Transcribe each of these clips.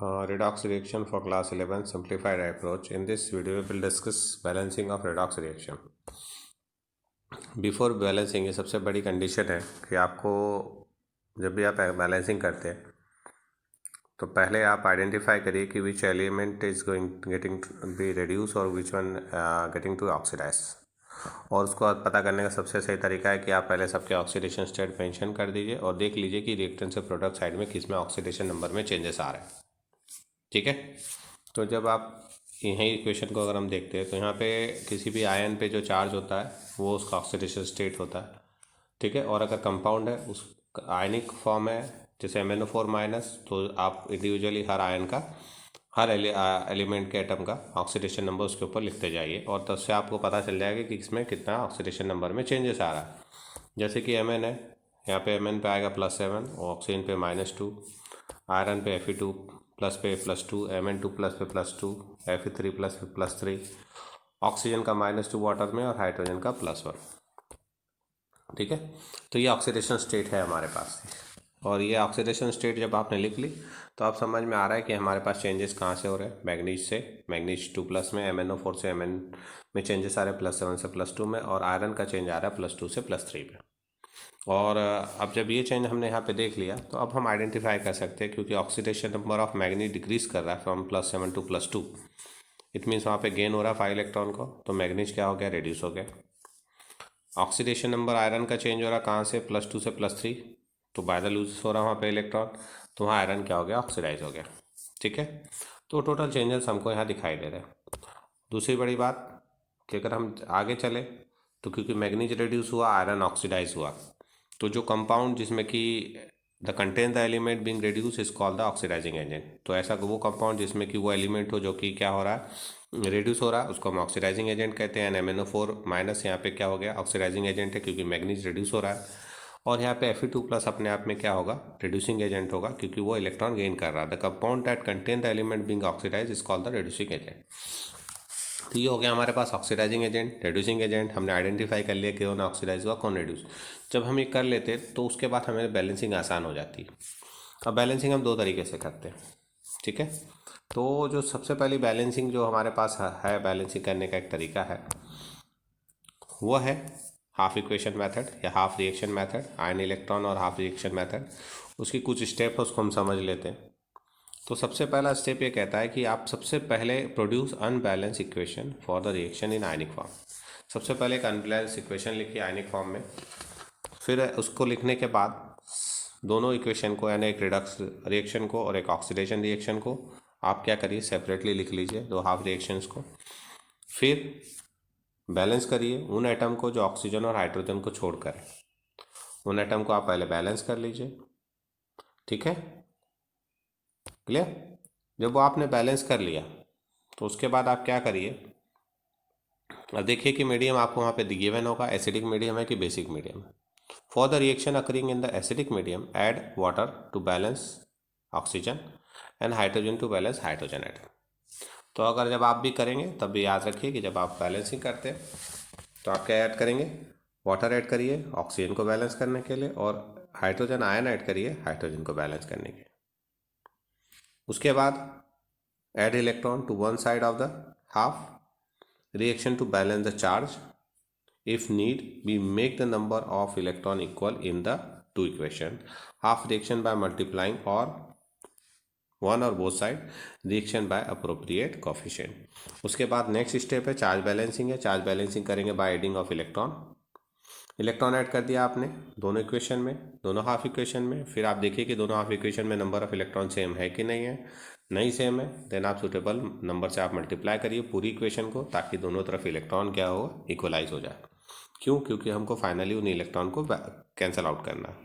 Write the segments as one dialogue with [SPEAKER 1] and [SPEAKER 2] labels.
[SPEAKER 1] Redox reaction for class 11 simplified approach. In this video we will discuss balancing of redox reaction. Before balancing ये सबसे बड़ी condition है कि आपको जब भी आप बैलेंसिंग करते हैं तो पहले आप आइडेंटिफाई करिए कि which element is going getting be reduce और which one getting to oxidise. और उसको पता करने का सबसे सही तरीका है कि आप पहले सबके ऑक्सीडेशन स्टेट मेंशन कर दीजिए और देख लीजिए कि रिएक्टेंट से प्रोडक्ट साइड में किस में ऑक्सीडेशन नंबर में चेंजेस आ रहे हैं। ठीक है, तो जब आप यही इक्वेशन को अगर हम देखते हैं तो यहाँ पे किसी भी आयन पे जो चार्ज होता है वो उसका ऑक्सीडेशन स्टेट होता है। ठीक है, और अगर कंपाउंड है उस आयनिक फॉर्म है जैसे MnO4 माइनस, तो आप इंडिविजुअली हर आयन का हर एलिमेंट के एटम का ऑक्सीडेशन नंबर उसके ऊपर लिखते जाइए और तब से आपको पता चल जाएगा कि इसमें कितना ऑक्सीडेशन नंबर में चेंजेस आ रहा है। जैसे कि Mn है, यहाँ पे Mn पे आएगा +7 और ऑक्सीजन पे -2, आयरन पे Fe2 प्लस पे +2, Mn2 प्लस पे +2, Fe3 प्लस पे +3, ऑक्सीजन का -2 वाटर में और हाइड्रोजन का +1। ठीक है, तो ये ऑक्सीडेशन स्टेट है हमारे पास। और ये ऑक्सीडेशन स्टेट जब आपने लिख ली तो आप समझ में आ रहा है कि हमारे पास चेंजेस कहाँ से हो रहे हैं। मैग्नीज से मैग्नीज 2+ में, MnO4 से Mn में चेंजेस आ रहे हैं +7 से +2 में, और आयरन का चेंज आ रहा है +2 से +3 में। और अब जब ये चेंज हमने यहाँ पे देख लिया तो अब हम आइडेंटिफाई कर सकते हैं, क्योंकि oxidation number of manganese decrease कर रहा है फ्रॉम +7 टू +2। इट मीन्स वहाँ पे गेन हो रहा है 5 इलेक्ट्रॉन को, तो मैग्नीज क्या हो गया, रिड्यूस हो गया। ऑक्सीडेशन नंबर आयरन का चेंज हो रहा है कहाँ से, +2 से +3, तो बाय द लूज हो रहा है वहाँ पे इलेक्ट्रॉन, तो वहाँ आयरन क्या हो गया, ऑक्सीडाइज हो गया। ठीक है, तो टोटल चेंजेस हमको यहाँ दिखाई दे रहे हैं। दूसरी बड़ी बात कि अगर हम आगे चले तो क्योंकि मैग्नीज रिड्यूस हुआ, आयरन ऑक्सीडाइज हुआ, तो जो कंपाउंड जिसमें कि the contain the element being reduce is called the oxidising agent. तो ऐसा वो कंपाउंड जिसमें कि वो एलिमेंट हो जो कि क्या हो रहा है, रिड्यूस हो रहा है, उसको हम ऑक्सीडाइजिंग एजेंट कहते हैं। MnO4 माइनस यहाँ पे क्या हो गया, ऑक्सीडाइजिंग एजेंट है क्योंकि मैग्नीज रिड्यूस हो रहा है। और यहाँ पे Fe2+ अपने आप में क्या होगा, रिड्यूसिंग एजेंट होगा क्योंकि वो इलेक्ट्रॉन गेन कर रहा है। The compound that contain the element being oxidise is called the reducing agent. तो ये हो गया हमारे पास ऑक्सीडाइजिंग एजेंट, रिड्यूसिंग एजेंट। हमने आइडेंटिफाई कर लिया कि कौन ऑक्सीडाइज हुआ कौन रिड्यूस। जब हम ये कर लेते तो उसके बाद हमें बैलेंसिंग आसान हो जाती है। अब बैलेंसिंग हम दो तरीके से करते हैं। ठीक है, तो जो सबसे पहली बैलेंसिंग जो हमारे पास है बैलेंसिंग करने का एक तरीका है, वो है हाफ इक्वेशन मेथड या half reaction method, ion electron और हाफ रिएक्शन मेथड। उसकी कुछ स्टेप है, उसको हम समझ लेते हैं। तो सबसे पहला स्टेप ये कहता है कि आप सबसे पहले produce unbalance equation for the reaction in ionic form. सबसे पहले एक अनबैलेंस इक्वेशन लिखिए आयनिक फॉर्म में। फिर उसको लिखने के बाद दोनों इक्वेशन को, यानी एक रिडक्स रिएक्शन को और एक ऑक्सीडेशन रिएक्शन को, आप क्या करिए, सेपरेटली लिख लीजिए दो हाफ रिएक्शंस को। फिर बैलेंस करिए उन एटम को जो ऑक्सीजन और हाइड्रोजन को छोड़कर है। उन एटम को आप पहले बैलेंस कर लीजिए। ठीक है, क्लियर। जब वो आपने बैलेंस कर लिया तो उसके बाद आप क्या करिए, अब देखिए कि मीडियम आपको वहाँ पे गिवन होगा, एसिडिक मीडियम है कि बेसिक मीडियम है। For the reaction occurring in the acidic medium add water to balance oxygen and hydrogen to balance hydrogen atom. तो अगर जब आप भी करेंगे तब भी याद रखिए कि जब आप बैलेंसिंग करते हैं तो आप क्या ऐड करेंगे, वाटर ऐड करिए ऑक्सीजन को बैलेंस करने के लिए, और हाइड्रोजन आयन ऐड करिए हाइड्रोजन को बैलेंस करने के लिए। उसके बाद add electron to one side of the half reaction to balance the charge. If need, we make the number of electron equal in the two equation. Half reaction by multiplying or one or both side reaction by appropriate coefficient. उसके बाद next step है charge balancing है। Charge balancing करेंगे by adding of electron. Electron add कर दिया आपने दोनों equation में, दोनों हाफ इक्वेशन में। फिर आप देखिए कि दोनों हाफ इक्वेशन में नंबर ऑफ इलेक्ट्रॉन सेम है कि नहीं है। नहीं सेम है, देन आप सुटेबल नंबर से आप मल्टीप्लाई करिए पूरी इक्वेशन को, ताकि दोनों तरफ इलेक्ट्रॉन क्या हो, इक्वलाइज हो जाए। क्यों, क्योंकि हमको फाइनली उन इलेक्ट्रॉन को कैंसिल आउट करना है।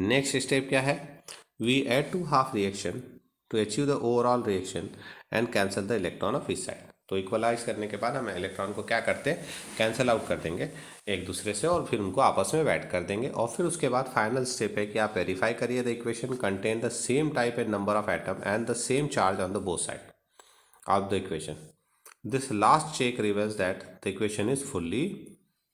[SPEAKER 1] नेक्स्ट स्टेप क्या है, we add two half reaction to achieve the overall reaction and cancel the electron of each side. तो इक्वलाइज करने के बाद हम इलेक्ट्रॉन को क्या करते हैं, कैंसिल आउट कर देंगे एक दूसरे से, और फिर उनको आपस में ऐड कर देंगे। और फिर उसके बाद फाइनल स्टेप है कि आप वेरीफाई करिए the equation contain the same type and number of atom and the same charge on the both side of the equation. This last check reveals that the equation is fully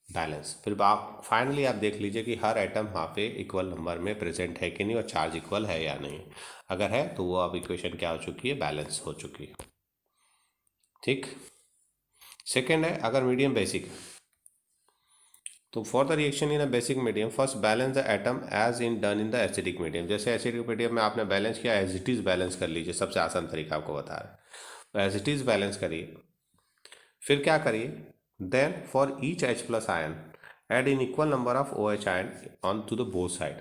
[SPEAKER 1] balance. फिर आप finally आप देख लीजिए कि हर atom वहाँ पे equal number में present है कि नहीं और चार्ज इक्वल है या नहीं। अगर है तो वो अब इक्वेशन क्या हो चुकी है, बैलेंस हो चुकी है। ठीक। सेकेंड है अगर मीडियम बेसिक, तो for the reaction in a basic medium first balance the atom as in done in the acidic medium. जैसे एसिडिक मीडियम में आपने बैलेंस किया, एज इट इज बैलेंस कर लीजिए, सबसे आसान तरीका आपको बता रहा है। तो एज इट इज बैलेंस करिए। फिर क्या करिए, then for each H plus ion add in equal number of OH ion on to the both side.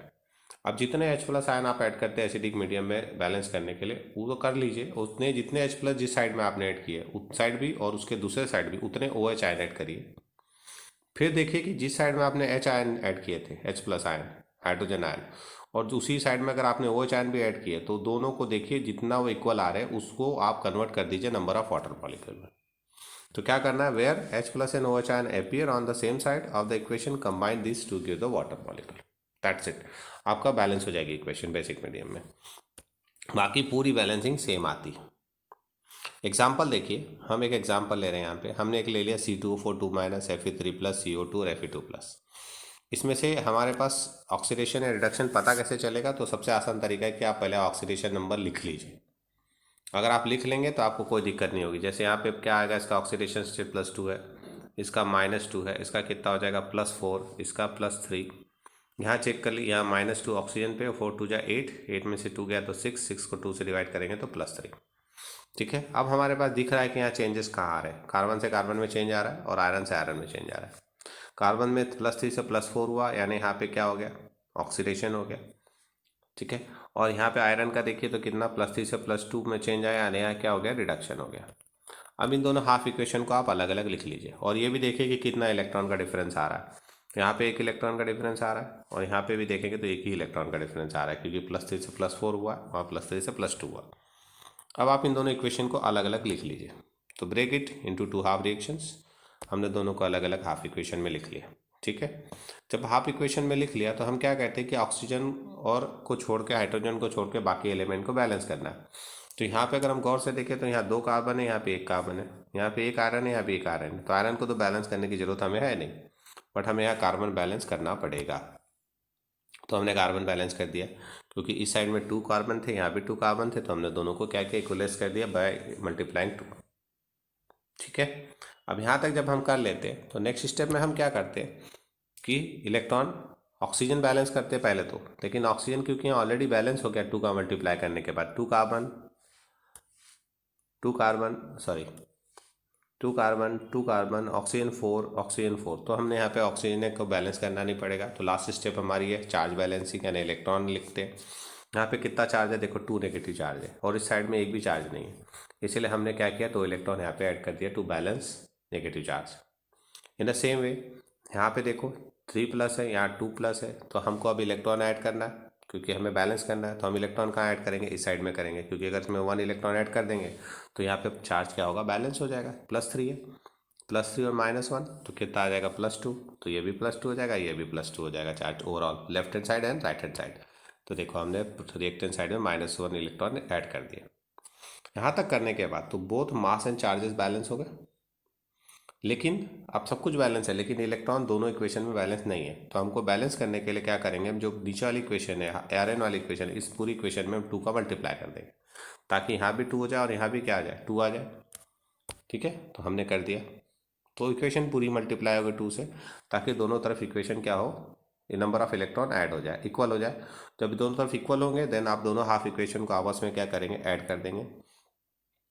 [SPEAKER 1] अब जितने H प्लस आयन आप ऐड करते हैं एसिडिक मीडियम में बैलेंस करने के लिए, वो तो कर लीजिए, उतने जितने H प्लस जिस साइड में आपने ऐड किए उस साइड भी और उसके दूसरे साइड भी उतने OH आयन ऐड करिए। फिर देखिए कि जिस साइड में आपने H आयन ऐड किए थे, H plus ion hydrogen ion, और दूसरी साइड में अगर आपने OH आयन भी ऐड किए, तो दोनों को देखिए जितना वो इक्वल आ रहे हैं उसको आप कन्वर्ट कर दीजिए नंबर ऑफ वाटर मॉलिक्यूल में। तो क्या करना है, where H plus and OH ion appear on the same side of the equation combine this to give the water molecule. That's it, आपका बैलेंस हो जाएगी इक्वेशन बेसिक मीडियम में। बाकी पूरी बैलेंसिंग सेम आती है। एग्जाम्पल देखिए, हम एक एग्जाम्पल ले रहे हैं यहाँ पे, हमने एक ले लिया C2O4 2 minus Fe3 plus CO2 और Fe2 प्लस। इसमें से हमारे पास ऑक्सीडेशन या रिडक्शन पता कैसे चलेगा, तो सबसे आसान तरीका है कि आप पहले ऑक्सीडेशन नंबर लिख लीजिए। अगर आप लिख लेंगे तो आपको कोई दिक्कत नहीं होगी। जैसे यहाँ पे क्या आएगा, इसका ऑक्सीडेशन स्टेट +2 है, इसका -2 है, इसका कितना हो जाएगा +4, इसका +3। यहाँ चेक कर ली, यहाँ -2 ऑक्सीजन पे, 4 2 जा 8, 8 में से 2 गया तो 6, 6 को 2 से डिवाइड करेंगे तो +3। ठीक है, अब हमारे पास दिख रहा है कि यहाँ चेंजेस कहाँ आ रहे हैं, कार्बन से कार्बन में चेंज आ रहा है और आयरन से आयरन में चेंज आ रहा है। कार्बन में +3 से +4 हुआ, यानी यहाँ पे क्या हो गया, ऑक्सीडेशन हो गया। ठीक है, और यहाँ पे आयरन का देखिए तो कितना +3 से +2 में चेंज आया, यानी यहाँ क्या हो गया, रिडक्शन हो गया। अब इन दोनों हाफ इक्वेशन को आप अलग अलग लिख लीजिए और ये भी देखिए कि कितना इलेक्ट्रॉन का डिफरेंस आ रहा है। यहाँ पे एक इलेक्ट्रॉन का डिफरेंस आ रहा है और यहाँ पे भी देखेंगे तो एक ही इलेक्ट्रॉन का डिफरेंस आ रहा है, क्योंकि +3 से +4 हुआ और +3 से +2 हुआ। अब आप इन दोनों इक्वेशन को अलग अलग लिख लीजिए। तो break it into 2 half reactions. हमने दोनों को अलग अलग हाफ इक्वेशन में लिख लिया। ठीक है, जब हाफ इक्वेशन में लिख लिया तो हम क्या कहते हैं कि ऑक्सीजन और को छोड़ के, हाइड्रोजन को छोड़ के बाकी एलिमेंट को बैलेंस करना है। तो यहाँ पे अगर हम गौर से देखें तो यहाँ 2 कार्बन है, यहाँ पे 1 कार्बन है, यहाँ पे 1 आयरन है, यहाँ पे 1 आयरन है। तो आयरन को तो बैलेंस करने की जरूरत हमें है नहीं, बट हमें यहाँ कार्बन बैलेंस करना पड़ेगा। तो हमने कार्बन बैलेंस कर दिया, क्योंकि इस साइड में 2 कार्बन थे, यहाँ भी 2 कार्बन थे, तो हमने दोनों को क्या किया, इक्वलाइज कर दिया बाय मल्टीप्लाइंग 2। ठीक है, अब यहाँ तक जब हम कर लेते हैं तो नेक्स्ट स्टेप में हम क्या करते हैं कि इलेक्ट्रॉन ऑक्सीजन बैलेंस करते हैं पहले तो, लेकिन ऑक्सीजन क्योंकि यहाँ ऑलरेडी बैलेंस हो गया 2 का मल्टीप्लाई करने के बाद, 2 carbon 2 carbon sorry 2 carbon 2 carbon oxygen 4 oxygen 4, तो हमने यहाँ पे ऑक्सीजन को बैलेंस करना नहीं पड़ेगा। तो लास्ट स्टेप हमारी है चार्ज बैलेंसिंग, यानी इलेक्ट्रॉन लिखते हैं। यहाँ पे कितना चार्ज है, देखो 2 नेगेटिव चार्ज है और इस साइड में एक भी चार्ज नहीं है, इसलिए हमने क्या किया, 2 इलेक्ट्रॉन यहाँ पे ऐड कर दिया to balance negative charge. In the same way यहाँ पे देखो 3 प्लस है, यहाँ 2 प्लस है, तो हमको अब इलेक्ट्रॉन ऐड करना है, क्योंकि हमें बैलेंस करना है। तो हम इलेक्ट्रॉन कहाँ ऐड करेंगे, इस साइड में करेंगे, क्योंकि अगर इसमें 1 इलेक्ट्रॉन ऐड कर देंगे तो यहाँ पे चार्ज क्या होगा, बैलेंस हो जाएगा। +3 है, +3 और -1 तो कितना आ जाएगा, +2, तो ये भी +2 हो जाएगा, ये भी +2 हो जाएगा charge overall, left hand side and right hand side. तो देखो हमने रिएक्टेंट साइड में -1 इलेक्ट्रॉन ऐड कर दिया। यहाँ तक करने के बाद तो both mass and charges balance हो गए, लेकिन अब सब कुछ बैलेंस है, लेकिन इलेक्ट्रॉन दोनों इक्वेशन में बैलेंस नहीं है। तो हमको बैलेंस करने के लिए क्या करेंगे, हम जो नीचे वाली इक्वेशन है, आयरन वाली इक्वेशन, इस पूरी इक्वेशन में हम 2 का मल्टीप्लाई कर देंगे, ताकि यहाँ भी 2 हो जाए और यहाँ भी क्या आ जाए, 2 आ जाए। ठीक है, तो हमने कर दिया, तो इक्वेशन पूरी मल्टीप्लाई होगी 2 से, ताकि दोनों तरफ इक्वेशन क्या हो, नंबर ऑफ इलेक्ट्रॉन ऐड हो जाए, इक्वल हो जाए। जब दोनों तरफ इक्वल होंगे देन आप दोनों हाफ इक्वेशन को आपस में क्या करेंगे, ऐड कर देंगे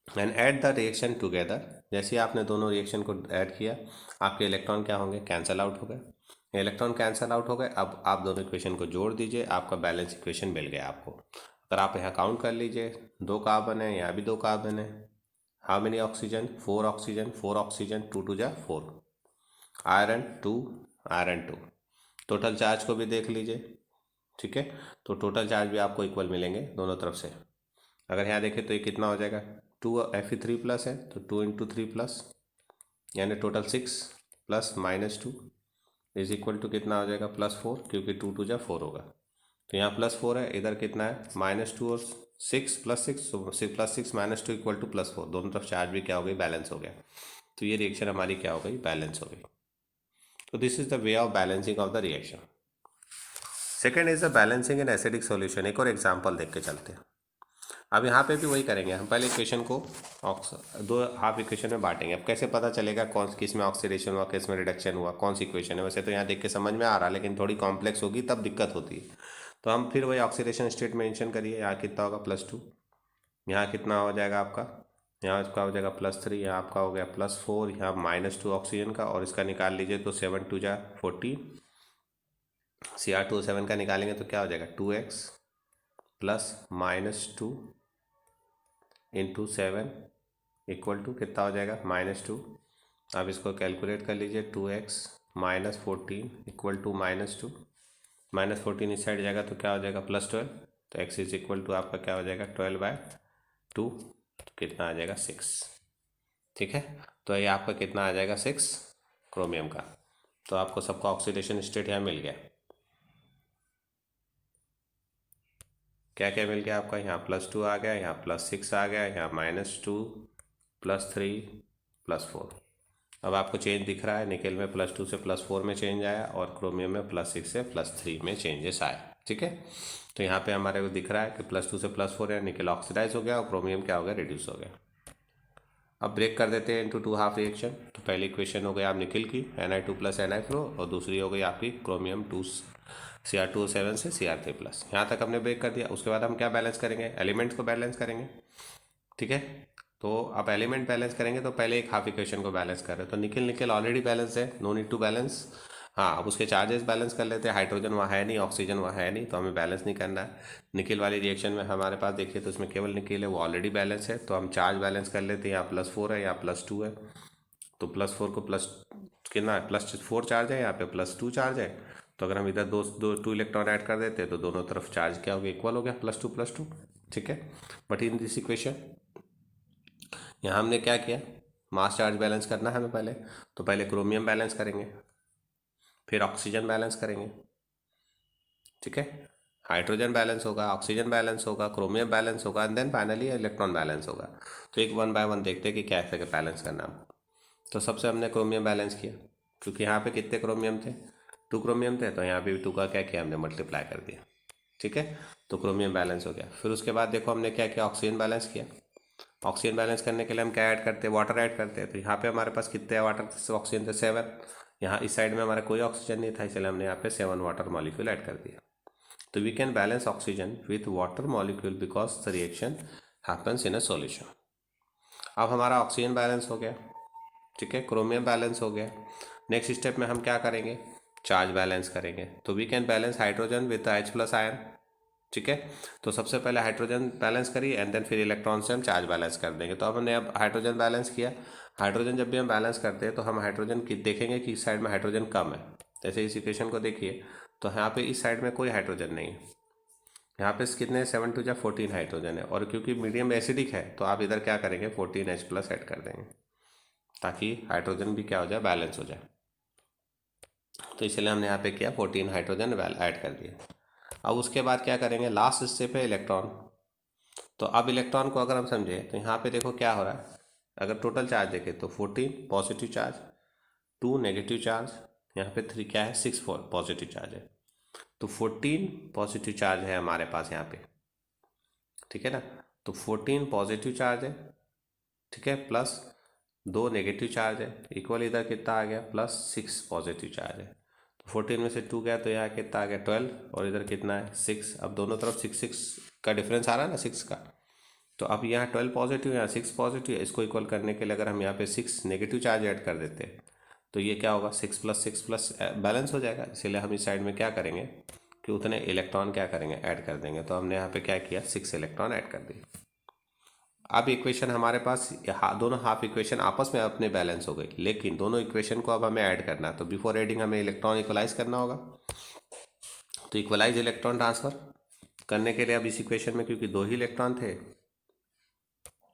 [SPEAKER 1] and add the reaction together. जैसे ही आपने दोनों रिएक्शन को ऐड किया, आपके इलेक्ट्रॉन क्या होंगे, कैंसल आउट हो गए। इलेक्ट्रॉन कैंसल आउट हो गए, अब आप दोनों इक्वेशन को जोड़ दीजिए, आपका बैलेंस इक्वेशन मिल गया आपको। अगर आप यहाँ काउंट कर लीजिए, 2 कार्बन है, यहाँ भी 2 कार्बन है, how many oxygen, 4 oxygen, 4 oxygen, 2 2 जा 4, आयरन 2 आयरन 2। टोटल चार्ज को भी देख लीजिए। ठीक है, तो टोटल चार्ज भी आपको इक्वल मिलेंगे दोनों तरफ से। अगर यहाँ देखें तो ये कितना हो जाएगा, 2 Fe3 प्लस है, तो 2 × 3 प्लस, यानी total 6 plus -2 is equal to कितना हो जाएगा, +4, क्योंकि 2 2 जा 4 होगा। तो यहाँ +4 है, इधर कितना है, -2 और 6 + 6, तो +6 -2 इक्वल टू +4, दोनों तरफ चार्ज भी क्या हो गई, बैलेंस हो गया। तो ये रिएक्शन हमारी क्या हो गई, बैलेंस हो गई। तो this is the way of balancing of the reaction. Second is the balancing in acidic solution. एक और एग्जांपल देख के चलते हैं। अब यहाँ पे भी वही करेंगे, हम पहले इक्वेशन को दो हाफ इक्वेशन में बांटेंगे। अब कैसे पता चलेगा कौन किस में ऑक्सीडेशन हुआ, किस में रिडक्शन हुआ, कौन सी इक्वेशन है। वैसे तो यहाँ देख के समझ में आ रहा है, लेकिन थोड़ी कॉम्प्लेक्स होगी तब दिक्कत होती है। तो हम फिर वही ऑक्सीडेशन स्टेट मेंशन करिए। यहाँ कितना होगा +2, यहाँ कितना हो जाएगा आपका, यहाँ इसका हो जाएगा +3, यहाँ आपका हो गया +4, यहाँ -2 ऑक्सीजन का, और इसका निकाल लीजिए तो 7 2 जा 14, Cr2O7 का निकालेंगे तो क्या हो जाएगा 2x + -2 × 7 = कितना हो जाएगा -2। अब इसको कैलकुलेट कर लीजिए, 2x - 14 = -2, -14 इस साइड जाएगा तो क्या हो जाएगा +12। तो x = आपका क्या हो जाएगा 12/2, तो कितना आ जाएगा 6। ठीक है, तो ये आपका कितना आ जाएगा 6 क्रोमियम का। तो आपको सबका ऑक्सीडेशन स्टेट यहाँ मिल गया। क्या क्या मिल गया आपका, यहाँ +2 आ गया, यहाँ +6 आ गया, यहाँ -2 +3 +4। अब आपको चेंज दिख रहा है, निकेल में +2 से +4 में चेंज आया और क्रोमियम में +6 से +3 में चेंजेस आए। ठीक है, तो यहाँ पे हमारे को दिख रहा है कि +2 से +4 है, निकेल ऑक्सीडाइज हो गया और क्रोमियम क्या हो गया, रिड्यूस हो गया। अब ब्रेक कर देते हैं इनटू 2 हाफ रिएक्शन। तो पहली इक्वेशन हो गई आप निकेल की Ni2 + Ni4, और दूसरी हो गई आपकी क्रोमियम Cr2O7 से Cr3+। यहाँ तक हमने ब्रेक कर दिया। उसके बाद हम क्या बैलेंस करेंगे, एलिमेंट्स को बैलेंस करेंगे। ठीक है, तो आप एलिमेंट बैलेंस करेंगे तो पहले एक हाफ इक्वेशन को बैलेंस कर रहे हैं। तो निकेल ऑलरेडी बैलेंस है, नो नीड टू बैलेंस। हाँ, अब उसके चार्जेस बैलेंस कर लेते हैं। हाइड्रोजन वहाँ है नहीं, ऑक्सीजन वहाँ है नहीं, तो हमें बैलेंस नहीं करना है। निकेल वाली रिएक्शन में हमारे पास देखिए तो उसमें केवल निकेल है, वो ऑलरेडी बैलेंस है। तो हम चार्ज बैलेंस कर लेते हैं। यहाँ +4 है, यहाँ +2 है। तो +4 को प्लस कितना है, +4 चार्ज है, यहाँ पे +2 चार्ज है। तो अगर हम इधर दो 2 इलेक्ट्रॉन ऐड कर देते हैं तो दोनों तरफ चार्ज क्या हो गया, इक्वल हो गया, +2 + 2। ठीक है, बट इन दिस इक्वेशन यहाँ हमने क्या किया, मास चार्ज बैलेंस करना है हमें पहले। तो पहले क्रोमियम बैलेंस करेंगे, फिर ऑक्सीजन बैलेंस करेंगे। ठीक है, हाइड्रोजन बैलेंस होगा, ऑक्सीजन बैलेंस होगा, क्रोमियम बैलेंस होगा, and then finally electron balance होगा। तो एक 1 बाय 1 देखते हैं कि कैसे बैलेंस करना है। तो सबसे हमने क्रोमियम बैलेंस किया, क्योंकि यहाँ पे कितने क्रोमियम थे, 2 क्रोमियम थे, तो यहाँ पे भी 2 का क्या किया हमने, मल्टीप्लाई कर दिया। ठीक है, तो क्रोमियम बैलेंस हो गया। फिर उसके बाद देखो हमने क्या किया, ऑक्सीजन बैलेंस किया। ऑक्सीजन बैलेंस करने के लिए हम क्या ऐड करते हैं, वाटर ऐड करते हैं। तो यहाँ पे हमारे पास कितने वाटर ऑक्सीजन थे, 7। यहाँ इस साइड में हमारा कोई ऑक्सीजन नहीं था, इसलिए हमने यहाँ पे 7 वाटर मॉलिक्यूल ऐड कर दिया। तो we can balance oxygen with water molecule because the reaction happens in a solution. अब हमारा ऑक्सीजन बैलेंस हो गया। ठीक है, क्रोमियम बैलेंस हो गया। नेक्स्ट स्टेप में हम क्या करेंगे, चार्ज बैलेंस करेंगे। तो we can balance hydrogen with H+ ion. ठीक है, तो सबसे पहले हाइड्रोजन बैलेंस करिए एंड देन फिर इलेक्ट्रॉन से हम चार्ज बैलेंस कर देंगे। तो अब हमने हाइड्रोजन बैलेंस किया। हाइड्रोजन जब भी हम बैलेंस करते हैं तो हम हाइड्रोजन की देखेंगे कि इस साइड में हाइड्रोजन कम है। जैसे इस इक्वेशन को देखिए तो यहाँ पे इस साइड में कोई हाइड्रोजन नहीं है। यहाँ पे कितने 7 2 जा 14 हाइड्रोजन है, और क्योंकि मीडियम एसिडिक है तो आप इधर क्या करेंगे 14H+ ऐड कर देंगे, ताकि हाइड्रोजन भी क्या हो जाए, बैलेंस हो जाए। तो इसलिए हमने यहाँ पे किया 14 हाइड्रोजन ऐड कर दिया। अब उसके बाद क्या करेंगे, लास्ट स्टेप है इलेक्ट्रॉन। तो अब इलेक्ट्रॉन को अगर हम समझे तो यहाँ पे देखो क्या हो रहा है। अगर टोटल चार्ज देखें तो 14 पॉजिटिव चार्ज, 2 नेगेटिव चार्ज, यहाँ पे 3 क्या है, 6 पॉजिटिव चार्ज है। तो 14 पॉजिटिव चार्ज है हमारे पास यहाँ पे। ठीक है ना, तो 14 पॉजिटिव चार्ज है। ठीक है, प्लस 2 नेगेटिव चार्ज है, इक्वल इधर कितना आ गया, +6 पॉजिटिव चार्ज है। तो 14 में से 2 गया तो यहाँ कितना आ गया 12, और इधर कितना है 6। अब दोनों तरफ 6 6 का डिफरेंस आ रहा है ना, 6 का। तो अब यहाँ 12 पॉजिटिव, यहाँ 6 पॉजिटिव है। इसको इक्वल करने के लिए अगर हम यहाँ पे 6 नेगेटिव चार्ज ऐड कर देते हैं तो ये क्या होगा, 6 + 6 + बैलेंस हो जाएगा। इसीलिए हम इस साइड में क्या करेंगे कि उतने इलेक्ट्रॉन क्या करेंगे, ऐड कर देंगे। तो हमने यहाँ पे क्या किया, 6 इलेक्ट्रॉन ऐड कर दिए। अब इक्वेशन हमारे पास दोनों हाफ इक्वेशन आपस में अपने बैलेंस हो गई, लेकिन दोनों इक्वेशन को अब हमें ऐड करना है। तो बिफोर एडिंग हमें इलेक्ट्रॉन इक्वलाइज करना होगा। तो इक्वलाइज इलेक्ट्रॉन ट्रांसफर करने के लिए अब इस इक्वेशन में क्योंकि 2 ही इलेक्ट्रॉन थे,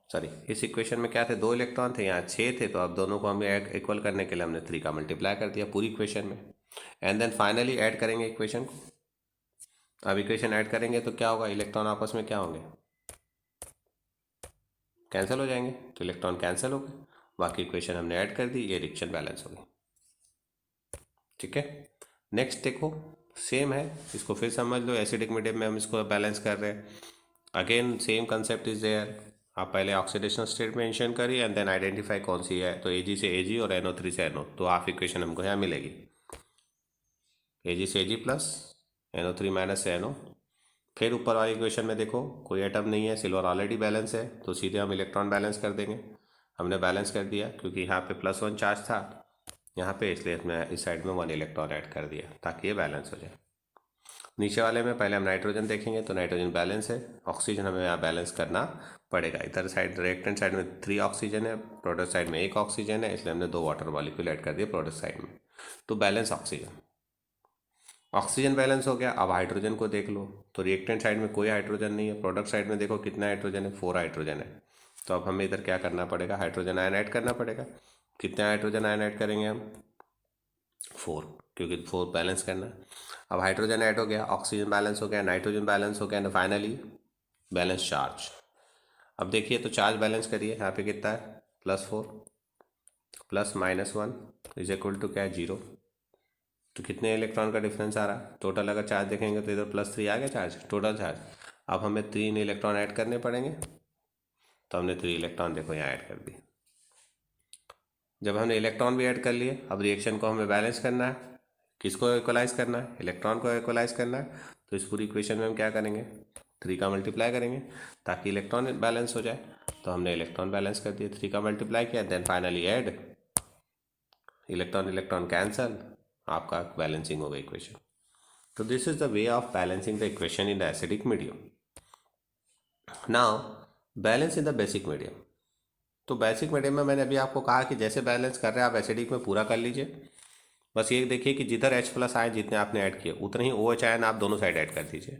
[SPEAKER 1] सॉरी इस इक्वेशन में क्या थे, 2 इलेक्ट्रॉन थे, यहाँ 6 थे। तो अब दोनों को हमें इक्वल करने के लिए हमने 3 का मल्टीप्लाई कर दिया पूरी इक्वेशन में, एंड देन फाइनली ऐड करेंगे इक्वेशन को। अब इक्वेशन ऐड करेंगे तो क्या होगा, इलेक्ट्रॉन आपस में क्या होंगे, कैंसिल हो जाएंगे। तो इलेक्ट्रॉन कैंसिल हो गए, बाकी इक्वेशन हमने ऐड कर दी, ये रिएक्शन बैलेंस हो गई। ठीक है। नेक्स्ट देखो, सेम है, इसको फिर समझ लो, एसिडिक मीडियम में हम इसको बैलेंस कर रहे हैं। Again same concept is there. आप पहले ऑक्सीडेशन स्टेट मेंशन करिए एंड देन आइडेंटिफाई कौन सी है, तो Ag से Ag और NO3 से NO, तो हाफ इक्वेशन हमको यहाँ मिलेगी, Ag से Ag प्लस NO3 माइनस से NO। फिर ऊपर वाली इक्वेशन में देखो कोई एटम नहीं है, सिल्वर ऑलरेडी बैलेंस है, तो सीधे हम इलेक्ट्रॉन बैलेंस कर देंगे। हमने बैलेंस कर दिया क्योंकि यहाँ पे +1 चार्ज था यहाँ पे, इसलिए मैं इस साइड में 1 इलेक्ट्रॉन ऐड कर दिया ताकि ये बैलेंस हो जाए। नीचे वाले में पहले हम नाइट्रोजन देखेंगे, तो नाइट्रोजन बैलेंस है, ऑक्सीजन हमें यहाँ बैलेंस करना पड़ेगा। इधर साइड रिएक्टेंट साइड में 3 ऑक्सीजन है, प्रोडक्ट साइड में 1 ऑक्सीजन है, इसलिए हमने 2 वाटर मॉलिक्यूल ऐड कर दिए प्रोडक्ट साइड में, तो बैलेंस ऑक्सीजन बैलेंस हो गया। अब हाइड्रोजन को देख लो, तो रिएक्टेंट साइड में कोई हाइड्रोजन नहीं है, प्रोडक्ट साइड में देखो कितना हाइड्रोजन है, 4 हाइड्रोजन है। तो अब हमें इधर क्या करना पड़ेगा, हाइड्रोजन आयन ऐड करना पड़ेगा। कितने हाइड्रोजन आयन ऐड करेंगे हम, 4, क्योंकि 4 बैलेंस करना है। अब हाइड्रोजन ऐड हो गया, ऑक्सीजन बैलेंस हो गया, नाइट्रोजन बैलेंस हो गया, एंड फाइनली बैलेंस चार्ज। अब देखिए तो चार्ज बैलेंस करिए, यहाँ पे कितना है, +4 प्लस -1 इज इक्वल टू क्या है, 0। तो कितने इलेक्ट्रॉन का डिफरेंस आ रहा है, टोटल अगर चार्ज देखेंगे तो इधर +3 आ गया चार्ज, टोटल चार्ज। अब हमें 3 इलेक्ट्रॉन ऐड करने पड़ेंगे, तो हमने 3 इलेक्ट्रॉन देखो यहाँ ऐड कर दिए। जब हमने इलेक्ट्रॉन भी ऐड कर लिए, अब रिएक्शन को हमें बैलेंस करना है, किसको इक्वलाइज करना है, इलेक्ट्रॉन को इक्वलाइज करना है। तो इस पूरी इक्वेशन में हम क्या करेंगे, 3 का मल्टीप्लाई करेंगे ताकि इलेक्ट्रॉन बैलेंस हो जाए। तो हमने इलेक्ट्रॉन बैलेंस कर दिया, 3 का मल्टीप्लाई किया, then finally add, electron electron cancel, आपका बैलेंसिंग हो गई इक्वेशन। तो this is the way of balancing the equation in the acidic medium. Now balance in the basic medium. तो बेसिक मीडियम में मैंने अभी आपको कहा कि जैसे बैलेंस कर रहे हैं आप एसिडिक में पूरा कर लीजिए। बस ये देखिए कि जिधर H+ आयन जितने आपने ऐड किए उतने ही OH आयन आप दोनों साइड ऐड कर दीजिए,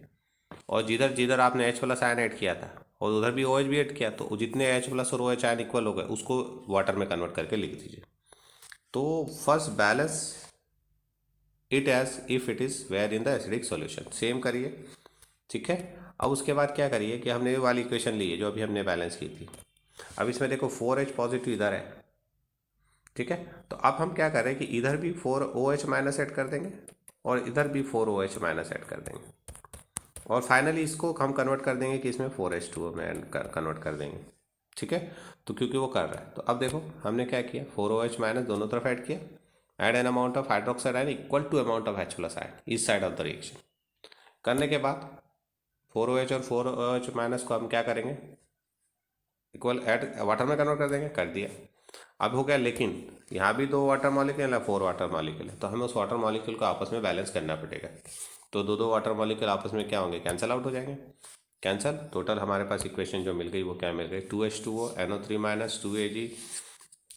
[SPEAKER 1] और जिधर जिधर आपने H+ आयन ऐड किया था और उधर भी OH भी ऐड किया, तो जितने H+ और OH आयन इक्वल हो गए उसको वाटर में कन्वर्ट करके लिख दीजिए। तो first balance it as if it is were in the acidic solution, same करिए, ठीक है। अब उसके बाद क्या करिए कि हमने ये वाली इक्वेशन ली है जो अभी हमने बैलेंस की थी। अब इसमें देखो 4H पॉजिटिव इधर है, ठीक है। तो अब हम क्या करें कि इधर भी 4OH माइनस ऐड कर देंगे और इधर भी 4OH माइनस ऐड कर देंगे, और फाइनली इसको हम कन्वर्ट कर देंगे कि इसमें 4H2O में कन्वर्ट कर देंगे, ठीक है। तो क्योंकि वो कर रहा है, तो अब देखो हमने क्या किया, 4OH माइनस दोनों तरफ ऐड किया, add an amount of hydroxide ion equal to amount of H+ ion इस साइड ऑफ द रिएक्शन। करने के बाद 4OH और 4OH माइनस को हम क्या करेंगे, इक्वल ऐड वाटर में कन्वर्ट कर देंगे, कर दिया। अब हो गया, लेकिन यहाँ भी 2 वाटर मॉलिक्यूल है, 4 वाटर मॉलिक्यूल है, तो हमें उस वाटर मॉलिक्यूल को आपस में बैलेंस करना पड़ेगा। तो 2 वाटर मॉलिक्यूल आपस में क्या होंगे, कैंसिल आउट हो जाएंगे, कैंसिल। टोटल हमारे पास इक्वेशन जो मिल गई वो क्या मिल गई, 2H2O NO3 minus 2Ag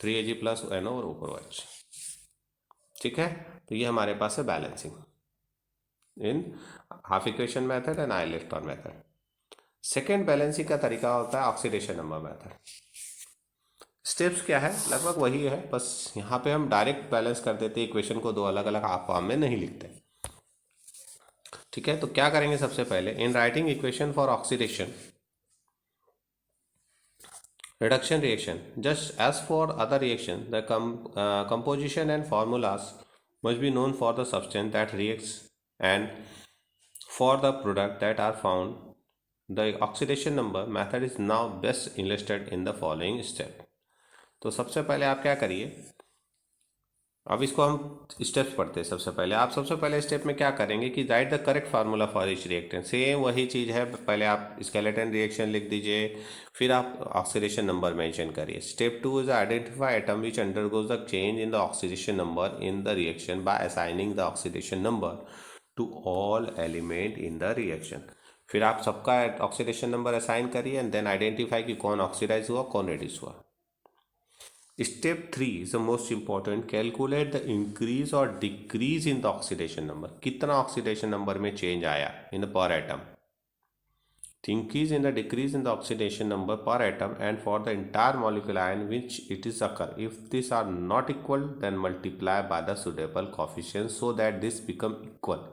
[SPEAKER 1] 3Ag plus NO और ऊपर OH, ठीक है। तो ये हमारे पास है balancing in half equation method and I electron method. Second balancing का तरीका होता है ऑक्सीडेशन नंबर मेथड। स्टेप्स क्या है, लगभग वही है, बस यहाँ पे हम डायरेक्ट बैलेंस कर देते हैं, इक्वेशन को 2 अलग अलग हाफ फॉर्म में नहीं लिखते, ठीक है। तो क्या करेंगे, सबसे पहले in writing equation for oxidation reduction reaction, just as for other reaction, the composition and formulas must be known for the substance that reacts and for the product that are found. The oxidation number method is now best illustrated in the following step. तो सबसे पहले आप क्या करिए, अब इसको हम steps पढ़ते हैं। सबसे पहले आप सबसे पहले स्टेप में क्या करेंगे कि right the correct formula for each reactant, same वही चीज़ है, पहले आप स्केलेटन रिएक्शन लिख दीजिए, फिर आप ऑक्सीडेशन नंबर मेंशन करिए। Step 2 is identify atom which undergoes the change in the oxidation number in the reaction by assigning the oxidation number two all element in the reaction. फिर आप सबका oxidation number assign करिए and then identify कि कौन oxidise हुआ कौन reduce हुआ। Step 3 is the most important. Calculate the increase or decrease in the oxidation number. कितना oxidation number में change आया in the per atom. The increase in the decrease in the oxidation number per atom and for the entire molecule ion which it is occur. If these are not equal, then multiply by the suitable coefficient so that this become equal.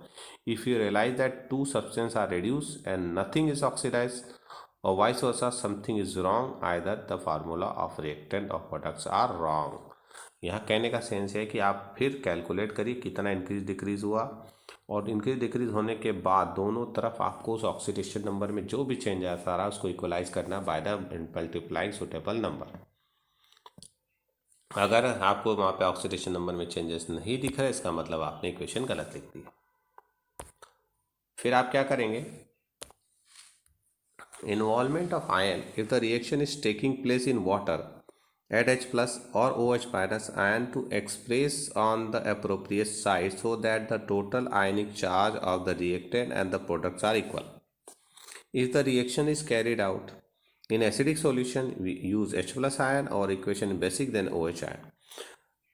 [SPEAKER 1] If you realize that 2 substances are reduced and nothing is oxidized, or vice versa, something is wrong, either the formula of reactant or products are wrong. यहाँ कहने का sense है कि आप फिर calculate करिए कितना increase decrease हुआ, और इंक्रीज डिक्रीज होने के बाद दोनों तरफ आपको उस ऑक्सीडेशन नंबर में जो भी चेंज आया सारा उसको इक्वलाइज करना by the multiplying suitable number. अगर आपको वहाँ पे ऑक्सीडेशन नंबर में चेंजेस नहीं दिख रहे, इसका मतलब आपने इक्वेशन गलत लिख दी। फिर आप क्या करेंगे, involvement of ion if the reaction is taking place in water, add H plus or OH minus ion to express on the appropriate side so that the total ionic charge of the reactant and the products are equal. If the reaction is carried out in acidic solution, we use H plus ion or equation basic then OH ion.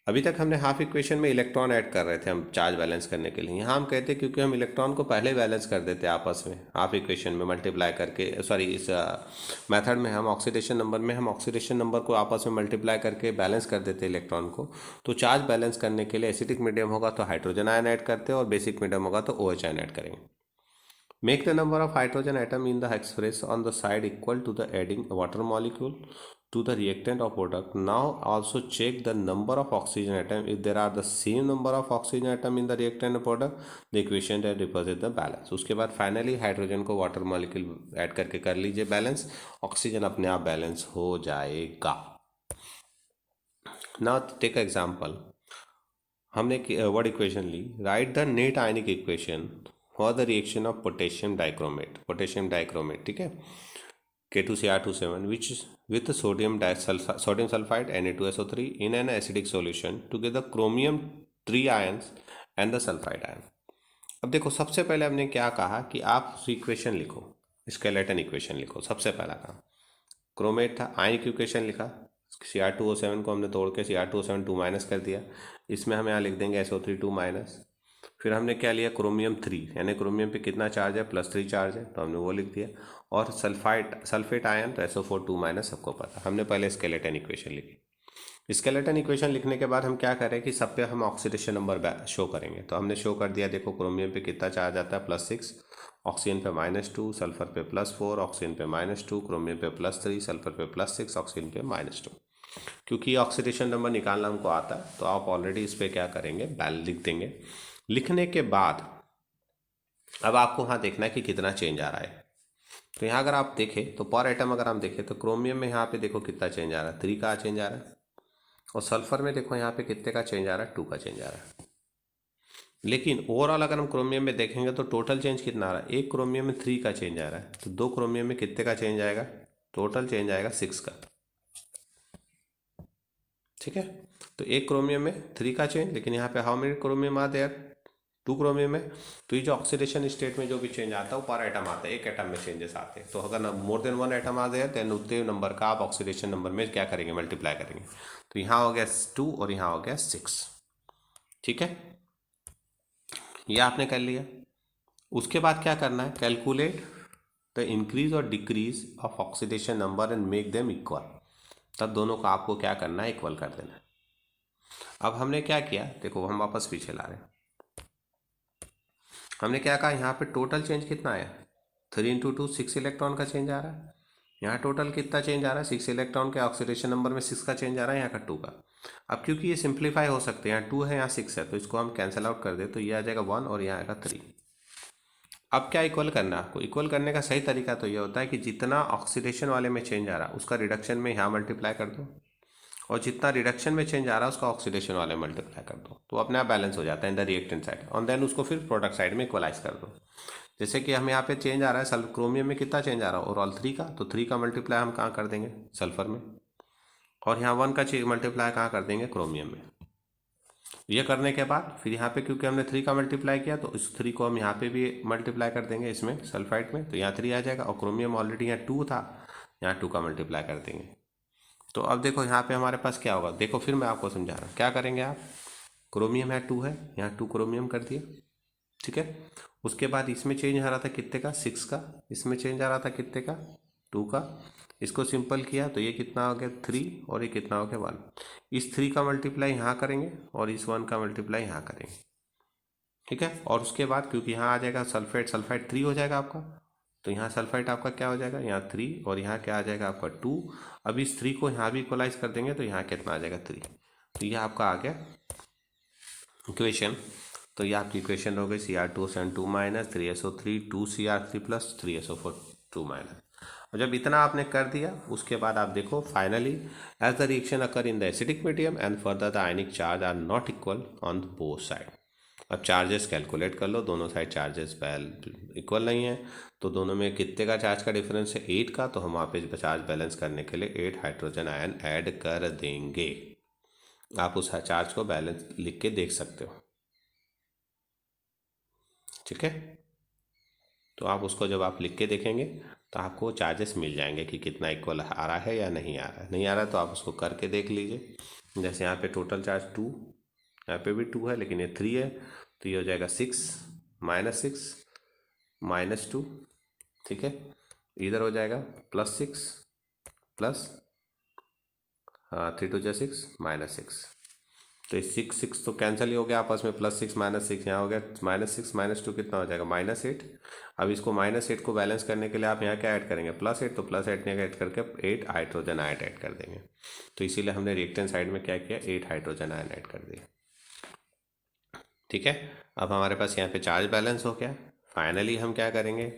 [SPEAKER 1] अभी तक हमने half equation में electron add कर रहे थे हम charge balance करने के लिए। यहाँ हम कहते हैं क्योंकि हम इलेक्ट्रॉन को पहले बैलेंस कर देते आपस में हाफ इक्वेशन में मल्टीप्लाई करके, सॉरी इस मेथड में हम ऑक्सीडेशन नंबर को आपस में मल्टीप्लाई करके बैलेंस कर देते इलेक्ट्रॉन को। तो चार्ज बैलेंस करने के लिए एसिडिक मीडियम होगा तो हाइड्रोजन आयन ऐड करते हैं और बेसिक मीडियम होगा तो OH आयन ऐड करेंगे। Make the number of hydrogen atom in the express on the side equal to the adding water molecule to the reactant or product. Now also check the number of oxygen atom. If there are the same number of oxygen atom in the reactant or product, the equation that represents the balance. उसके बाद finally hydrogen को water molecule add करके कर लीजिए balance, oxygen अपने आप balance हो जाएगा। नाउ टेक एग्जांपल, हमने वर्ड इक्वेशन ली, write the net ionic equation for the reaction of potassium dichromate, ठीक है, K2Cr27 which with sodium sulfide Na2SO3 in an acidic solution to get the chromium 3 ions and the sulfide ion. अब देखो सबसे पहले हमने क्या कहा कि आप इक्वेशन लिखो, स्केलेटन इक्वेशन लिखो। सबसे पहला काम क्रोमेट था, आयनिक इक्वेशन लिखा, Cr2O7 को हमने तोड़ के Cr2O7 2 माइनस कर दिया, इसमें हम यहाँ लिख देंगे SO3 2 माइनस। फिर हमने क्या लिया, क्रोमियम 3, यानी क्रोमियम पे कितना चार्ज है, +3 चार्ज है, तो हमने वो लिख दिया। और सल्फेट आयन तो SO4 2 माइनस, सबको पता। हमने पहले स्केलेटन इक्वेशन लिखी। स्केलेटन इक्वेशन लिखने के बाद हम क्या करें कि सब पे हम ऑक्सीडेशन नंबर शो करेंगे। तो हमने शो कर दिया, देखो क्रोमियम पे कितना चार्ज आता है, +6, ऑक्सीजन पे -2, सल्फर पे +4, ऑक्सीजन पे -2, क्रोमियम पे +3, सल्फर पे +6, ऑक्सीजन पे -2। क्योंकि ऑक्सीडेशन नंबर निकालना हमको आता है तो आप ऑलरेडी इस पर क्या करेंगे, लिख देंगे। लिखने के बाद अब आपको वहाँ देखना है कि कितना चेंज आ रहा है। तो यहाँ अगर आप देखें तो पर एटम अगर हम देखें तो क्रोमियम में यहाँ पे देखो कितना चेंज आ रहा है, 3 का चेंज आ रहा है। और सल्फर में देखो यहाँ पे कितने का चेंज आ रहा है, 2 का चेंज आ रहा है। लेकिन ओवरऑल अगर हम क्रोमियम में देखेंगे तो टोटल चेंज कितना आ रहा है, एक क्रोमियम में 3 का चेंज आ रहा है, तो 2 क्रोमियम में कितने का चेंज आएगा, टोटल चेंज आएगा 6 का, ठीक है। तो एक क्रोमियम में 3 का चेंज, लेकिन यहाँ पे हाउ मेनी क्रोमियम आते हैं, 2 क्रोमियम है। तो ये जो ऑक्सीडेशन स्टेट में जो भी चेंज आता है वो पर एटम आता है, एक एटम में चेंजेस आते हैं। तो अगर मोर देन 1 एटम आ जाए देन उतने नंबर का आप ऑक्सीडेशन नंबर में क्या करेंगे, मल्टीप्लाई करेंगे। तो यहाँ हो गया 2 और यहाँ हो गया 6, ठीक है, ये आपने कर लिया। उसके बाद क्या करना है, कैलकुलेट द इंक्रीज और decrease of oxidation number and make them equal. तब दोनों को आपको क्या करना है, इक्वल कर देना है। अब हमने क्या किया, देखो हम वापस पीछे ला रहे हैं। हमने क्या कहा, यहाँ पे टोटल चेंज कितना आया, 3 × 2 6 इलेक्ट्रॉन का चेंज आ रहा है। यहाँ टोटल कितना चेंज आ रहा है, 6 इलेक्ट्रॉन के ऑक्सीडेशन नंबर में 6 का चेंज आ रहा है, यहाँ का 2 का। अब क्योंकि ये सिंप्लीफाई हो सकते हैं, यहाँ 2 है यहाँ 6 है, तो इसको हम कैंसिल आउट कर दे तो ये आ जाएगा 1 और यहाँ आएगा 3। अब क्या इक्वल करना है आपको, इक्वल करने का सही तरीका तो ये होता है कि जितना ऑक्सीडेशन वाले में चेंज आ रहा है उसका रिडक्शन में यहाँ मल्टीप्लाई कर दो, और जितना रिडक्शन में चेंज आ रहा है उसका ऑक्सीडेशन वाले मल्टीप्लाई कर दो, तो अपने आप बैलेंस हो जाता है इन द रिएक्टेंट साइड। और देन उसको फिर प्रोडक्ट साइड में इक्वलाइज कर दो। जैसे कि हम यहाँ पे चेंज आ रहा है, क्रोमियम में कितना चेंज आ रहा है, ओवरऑल 3 का, तो 3 का मल्टीप्लाई हम कहाँ कर देंगे, सल्फर में, और यहाँ 1 का मल्टीप्लाई कहाँ कर देंगे, क्रोमियम में। ये करने के बाद फिर यहाँ पे क्योंकि हमने 3 का मल्टीप्लाई किया तो इस 3 को हम यहाँ पे भी मल्टीप्लाई कर देंगे इसमें सल्फाइड में, तो यहाँ 3 आ जाएगा। और क्रोमियम ऑलरेडी यहाँ 2 था, यहाँ 2 का मल्टीप्लाई कर देंगे। तो अब देखो यहाँ पे हमारे पास क्या होगा, देखो फिर मैं आपको समझा रहा हूँ, क्या करेंगे आप, क्रोमियम है 2 है, यहाँ 2 क्रोमियम कर दिए, ठीक है। उसके बाद इसमें चेंज आ रहा था कितने का, 6 का, इसमें चेंज आ रहा था कितने का, 2 का। इसको सिंपल किया तो ये कितना हो गया 3 और ये कितना हो गया 1। इस 3 का मल्टीप्लाई यहाँ करेंगे और इस 1 का मल्टीप्लाई यहाँ करेंगे, ठीक है। और उसके बाद क्योंकि यहाँ आ जाएगा सल्फेट 3 हो जाएगा आपका, तो यहाँ सल्फाइड आपका क्या हो जाएगा, यहाँ 3 और यहाँ क्या आ जाएगा आपका 2। अब इस 3 को यहाँ भी इक्वलाइज कर देंगे तो यहाँ कितना आ जाएगा 3। तो ये आपका आ गया इक्वेशन। तो ये आपकी इक्वेशन हो गई Cr2SN2 minus 3SO3 2Cr3 plus 3SO4 2 minus. और जब इतना आपने कर दिया उसके बाद आप देखो finally as the reaction occur in the acidic medium and further the ionic charge are not equal on both side. अब चार्जेस कैलकुलेट कर लो, दोनों साइड चार्जेस इक्वल नहीं है, तो दोनों में कितने का चार्ज का डिफरेंस है 8 का, तो हम वहाँ पे चार्ज बैलेंस करने के लिए 8 हाइड्रोजन आयन ऐड कर देंगे। आप उस चार्ज को बैलेंस लिख के देख सकते हो, ठीक है। तो आप उसको जब आप लिख के देखेंगे तो आपको चार्जेस मिल जाएंगे कि कितना इक्वल आ रहा है या नहीं आ रहा है। नहीं आ रहा है तो आप उसको करके देख लीजिए। जैसे यहाँ पे टोटल चार्ज 2, यहाँ पे भी 2 है लेकिन ये 3 है, तो ये हो जाएगा 6 -6 -2, ठीक है। इधर हो जाएगा +6 प्लस 3 2 6 -6, तो 6 तो कैंसिल ही हो गया आपस में, +6 -6 यहाँ हो गया -6 -2 कितना हो जाएगा -8। अब इसको -8 को बैलेंस करने के लिए आप यहाँ क्या ऐड करेंगे +8, तो +8 ऐड करके 8 हाइड्रोजन आयन ऐड कर देंगे। तो इसीलिए हमने रिएक्टेंट साइड में क्या किया 8 हाइड्रोजन आयन ऐड कर दिया, ठीक है। अब हमारे पास यहाँ पे चार्ज बैलेंस हो गया। फाइनली हम क्या करेंगे,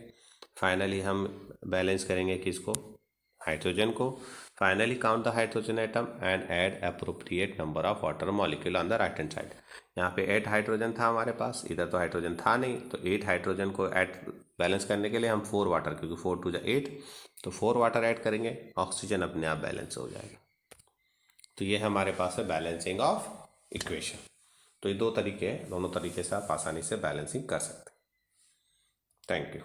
[SPEAKER 1] फाइनली हम बैलेंस करेंगे किसको, हाइड्रोजन को। Finally count the hydrogen atom and add appropriate number of water molecule on the right hand side. यहाँ पे 8 हाइड्रोजन था हमारे पास, इधर तो हाइड्रोजन था नहीं, तो 8 हाइड्रोजन को ऐड बैलेंस करने के लिए हम 4 वाटर, क्योंकि 4 2 8, तो 4 वाटर ऐड करेंगे, ऑक्सीजन अपने आप बैलेंस हो जाएगा। तो ये हमारे पास है बैलेंसिंग ऑफ इक्वेशन। तो ये दो तरीके हैं, दोनों तरीके से आप आसानी से बैलेंसिंग कर सकते हैं। Thank you.